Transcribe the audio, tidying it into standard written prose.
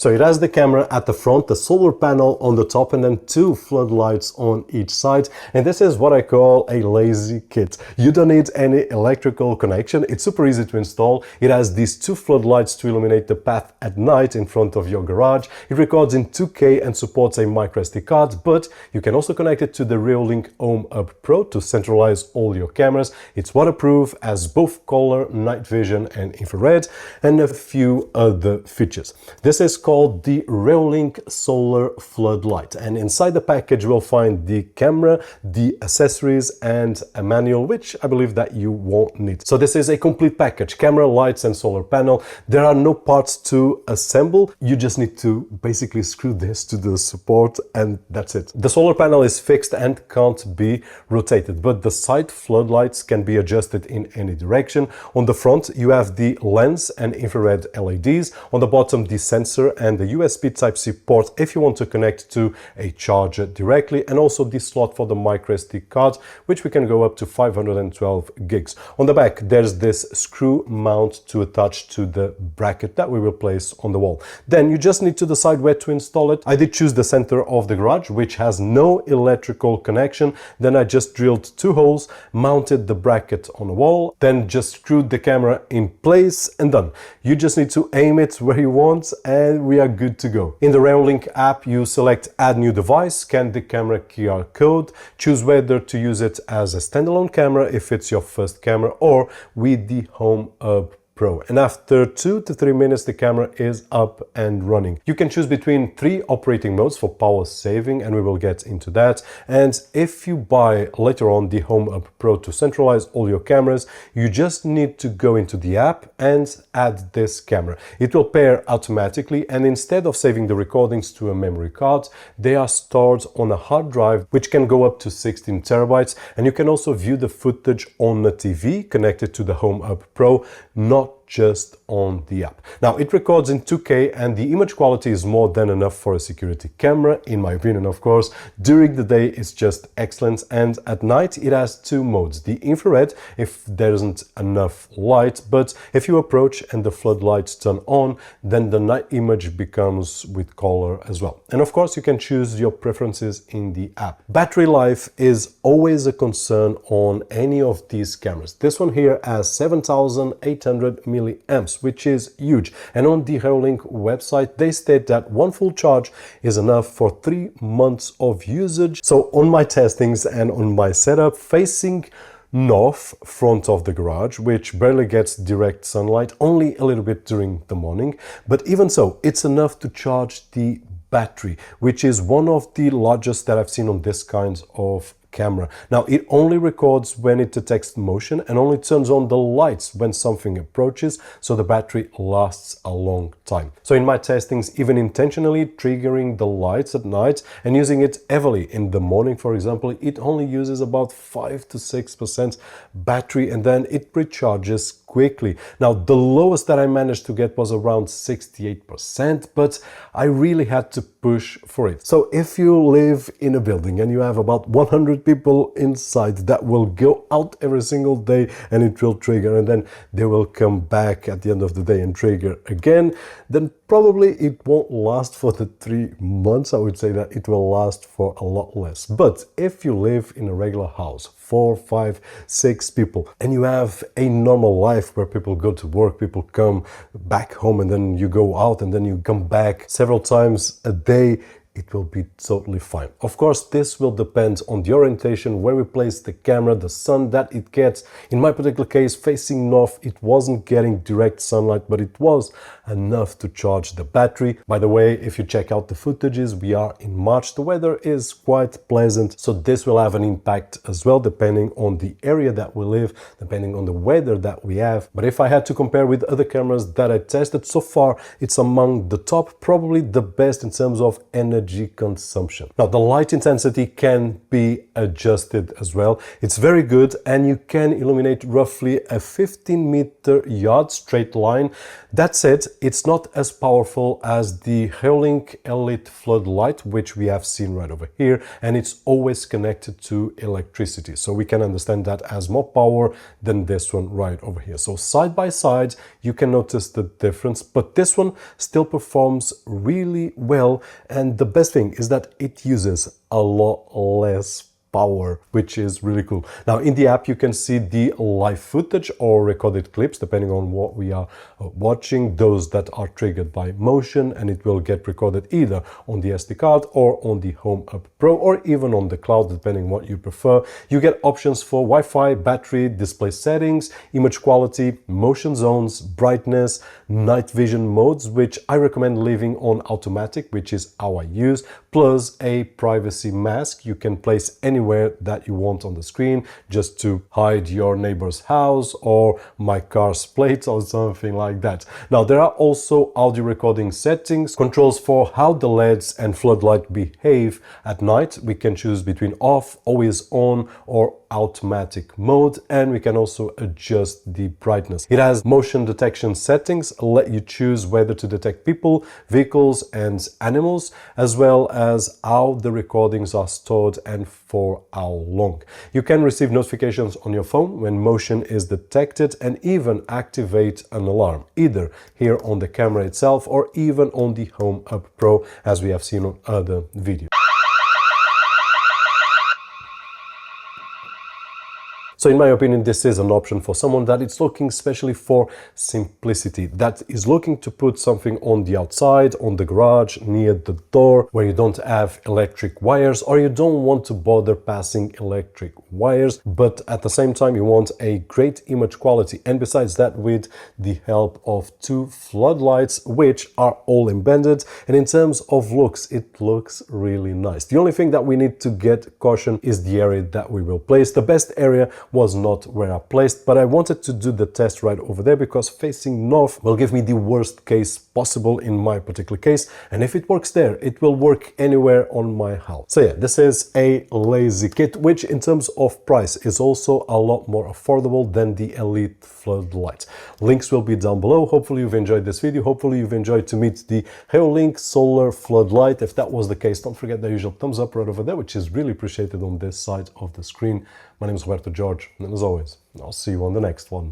So it has the camera at the front, the solar panel on the top, and then two floodlights on each side. And this is what I call a lazy kit. You don't need any electrical connection. It's super easy to install. It has these two floodlights to illuminate the path at night in front of your garage. It records in 2K and supports a microSD card, but you can also connect it to the Reolink Home Hub Pro to centralize all your cameras. It's waterproof, has both color, night vision and infrared, and a few other features. This is called the Reolink Solar Floodlight, and inside the package we'll find the camera, the accessories and a manual, which I believe that you won't need. So this is a complete package: camera, lights and solar panel. There are no parts to assemble. You just need to basically screw this to the support and that's it. The solar panel is fixed and can't be rotated, but the side floodlights can be adjusted in any direction. On the front you have the lens and infrared LEDs. On the bottom the sensor and the USB Type-C port if you want to connect to a charger directly, and also the slot for the microSD card, which we can go up to 512 gigs. On the back there's this screw mount to attach to the bracket that we will place on the wall. Then you just need to decide where to install it. I did choose the center of the garage, which has no electrical connection. Then I just drilled two holes, mounted the bracket on the wall, then just screwed the camera in place and done. You just need to aim it where you want and we are good to go. In the Reolink app you select add new device, scan the camera QR code, choose whether to use it as a standalone camera if it's your first camera or with the Home Hub Pro. And after 2 to 3 minutes the camera is up and running. You can choose between 3 operating modes for power saving, and we will get into that. And if you buy later on the Home Hub Pro to centralize all your cameras, you just need to go into the app and add this camera. It will pair automatically, and instead of saving the recordings to a memory card, they are stored on a hard drive which can go up to 16 terabytes, and you can also view the footage on a TV connected to the Home Hub Pro, not just on the app. Now it records in 2K and the image quality is more than enough for a security camera, in my opinion of course. During the day it's just excellent, and at night it has 2 modes. The infrared if there isn't enough light, but if you approach and the floodlights turn on, then the night image becomes with color as well. And of course you can choose your preferences in the app. Battery life is always a concern on any of these cameras. This one here has 7,800 milliamps, which is huge, and on the Reolink website they state that one full charge is enough for 3 months of usage. So on my testings and on my setup facing north front of the garage, which barely gets direct sunlight, only a little bit during the morning, but even so it's enough to charge the battery, which is one of the largest that I've seen on this kind of camera. Now it only records when it detects motion and only turns on the lights when something approaches, so the battery lasts a long time. So in my testings, even intentionally triggering the lights at night and using it heavily in the morning, for example, it only uses about 5 to 6% battery and then it recharges quickly. Now the lowest that I managed to get was around 68%, but I really had to push for it. So if you live in a building and you have about 100 people inside that will go out every single day and it will trigger, and then they will come back at the end of the day and trigger again, then probably it won't last for the 3 months. I would say that it will last for a lot less. But if you live in a regular house, 4, 5, 6 people, and you have a normal life where people go to work, people come back home, and then you go out and then you come back several times a day, it will be totally fine. Of course, this will depend on the orientation, where we place the camera, the sun that it gets. In my particular case, facing north, it wasn't getting direct sunlight, but it was enough to charge the battery. By the way, if you check out the footages, we are in March. The weather is quite pleasant, so this will have an impact as well, depending on the area that we live, depending on the weather that we have. But if I had to compare with other cameras that I tested so far, it's among the top, probably the best in terms of energy consumption. Now the light intensity can be adjusted as well. It's very good, and you can illuminate roughly a 15-meter yard straight line. That said, it's not as powerful as the Reolink Elite Floodlight, which we have seen right over here, and it's always connected to electricity. So we can understand that as more power than this one right over here. So side by side, you can notice the difference, but this one still performs really well. And the best thing is that it uses a lot less power, which is really cool. Now in the app you can see the live footage or recorded clips depending on what we are watching, those that are triggered by motion, and it will get recorded either on the SD card or on the Home Hub Pro or even on the cloud, depending what you prefer. You get options for Wi-Fi, battery, display settings, image quality, motion zones, brightness, night vision modes, which I recommend leaving on automatic, which is how I use, plus a privacy mask you can place anywhere that you want on the screen, just to hide your neighbor's house or my car's plate or something like that. Now there are also audio recording settings, controls for how the LEDs and floodlight behave at night. We can choose between off, always on, or automatic mode, and we can also adjust the brightness. It has motion detection settings, let you choose whether to detect people, vehicles and animals, as well as how the recordings are stored and for how long. You can receive notifications on your phone when motion is detected and even activate an alarm, either here on the camera itself or even on the Home Hub Pro, as we have seen on other videos. So in my opinion, this is an option for someone that is looking especially for simplicity, that is looking to put something on the outside, on the garage, near the door, where you don't have electric wires or you don't want to bother passing electric wires, but at the same time you want a great image quality. And besides that, with the help of two floodlights, which are all embedded, and in terms of looks, it looks really nice. The only thing that we need to get caution is the area that we will place. The best area was not where I placed, but I wanted to do the test right over there because facing north will give me the worst case possible in my particular case, and if it works there, it will work anywhere on my house. So yeah, this is a lazy kit, which in terms of price is also a lot more affordable than the Elite Floodlight. Links will be down below. Hopefully you've enjoyed this video. Hopefully you've enjoyed to meet the Reolink Solar Floodlight. If that was the case, don't forget the usual thumbs up right over there, which is really appreciated on this side of the screen. My name is Roberto, and as always, I'll see you on the next one.